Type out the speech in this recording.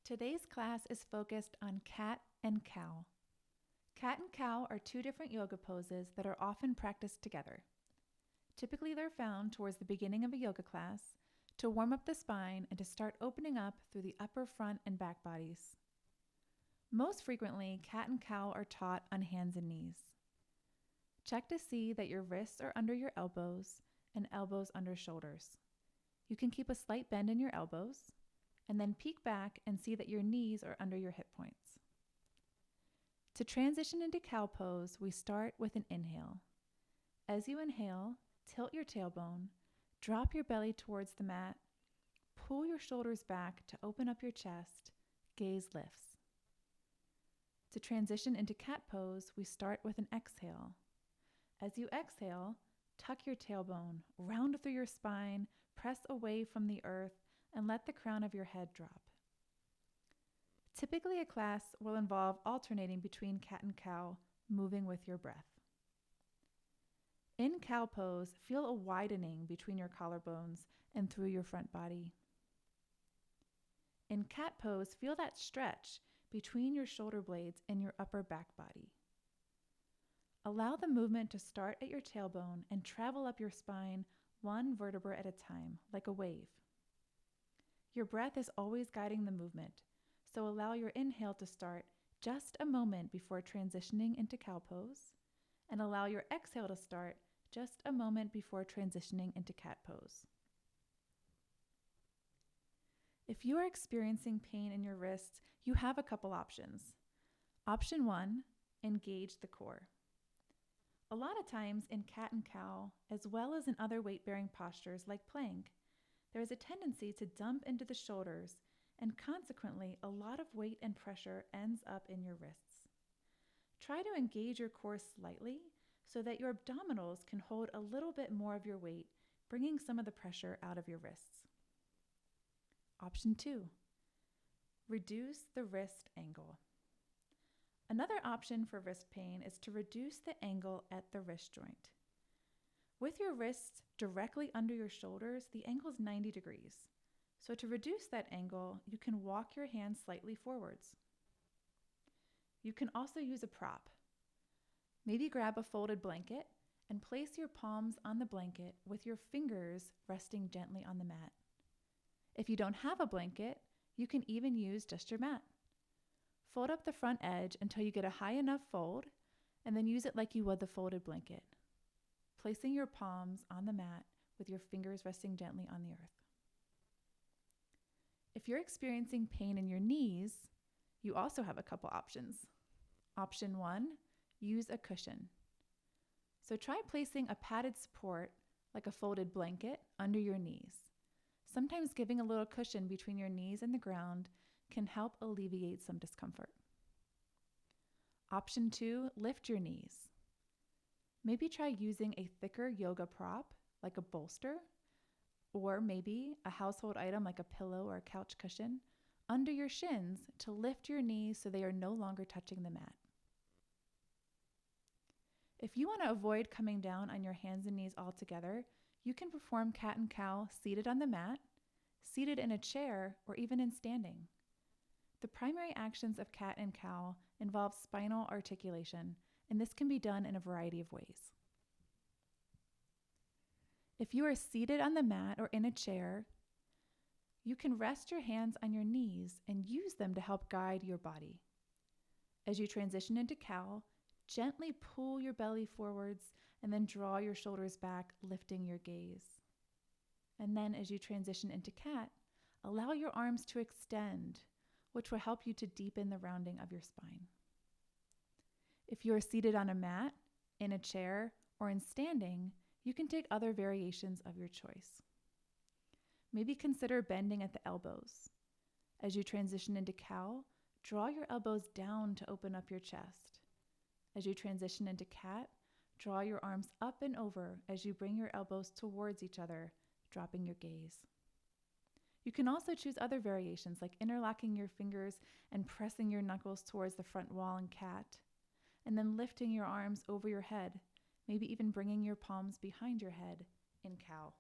Today's class is focused on cat and cow. Cat and cow are two different yoga poses that are often practiced together. Typically, they're found towards the beginning of a yoga class to warm up the spine and to start opening up through the upper front and back bodies. Most frequently, cat and cow are taught on hands and knees. Check to see that your wrists are under your elbows and elbows under shoulders. You can keep a slight bend in your elbows and then peek back and see that your knees are under your hip points. To transition into cow pose, we start with an inhale. As you inhale, tilt your tailbone, drop your belly towards the mat, pull your shoulders back to open up your chest, gaze lifts. To transition into cat pose, we start with an exhale. As you exhale, tuck your tailbone, round through your spine, press away from the earth, and let the crown of your head drop. Typically, a class will involve alternating between cat and cow, moving with your breath. In cow pose, feel a widening between your collarbones and through your front body. In cat pose, feel that stretch between your shoulder blades and your upper back body. Allow the movement to start at your tailbone and travel up your spine one vertebra at a time, like a wave. Your breath is always guiding the movement, so allow your inhale to start just a moment before transitioning into cow pose, and allow your exhale to start just a moment before transitioning into cat pose. If you are experiencing pain in your wrists, you have a couple options. Option 1, engage the core. A lot of times in cat and cow, as well as in other weight-bearing postures like plank, there is a tendency to dump into the shoulders, and consequently, a lot of weight and pressure ends up in your wrists. Try to engage your core slightly so that your abdominals can hold a little bit more of your weight, bringing some of the pressure out of your wrists. Option 2, reduce the wrist angle. Another option for wrist pain is to reduce the angle at the wrist joint. With your wrists directly under your shoulders, the angle is 90 degrees. So to reduce that angle, you can walk your hands slightly forwards. You can also use a prop. Maybe grab a folded blanket and place your palms on the blanket with your fingers resting gently on the mat. If you don't have a blanket, you can even use just your mat. Fold up the front edge until you get a high enough fold, and then use it like you would the folded blanket, placing your palms on the mat with your fingers resting gently on the earth. If you're experiencing pain in your knees, you also have a couple options. Option 1, use a cushion. So try placing a padded support, like a folded blanket, under your knees. Sometimes giving a little cushion between your knees and the ground can help alleviate some discomfort. Option 2, lift your knees. Maybe try using a thicker yoga prop, like a bolster, or maybe a household item like a pillow or a couch cushion, under your shins to lift your knees so they are no longer touching the mat. If you want to avoid coming down on your hands and knees altogether, you can perform cat and cow seated on the mat, seated in a chair, or even in standing. The primary actions of cat and cow involve spinal articulation, and this can be done in a variety of ways. If you are seated on the mat or in a chair, you can rest your hands on your knees and use them to help guide your body. As you transition into cow, gently pull your belly forwards and then draw your shoulders back, lifting your gaze. And then as you transition into cat, allow your arms to extend, which will help you to deepen the rounding of your spine. If you are seated on a mat, in a chair, or in standing, you can take other variations of your choice. Maybe consider bending at the elbows. As you transition into cow, draw your elbows down to open up your chest. As you transition into cat, draw your arms up and over as you bring your elbows towards each other, dropping your gaze. You can also choose other variations like interlocking your fingers and pressing your knuckles towards the front wall in cat, and then lifting your arms over your head, maybe even bringing your palms behind your head in cow.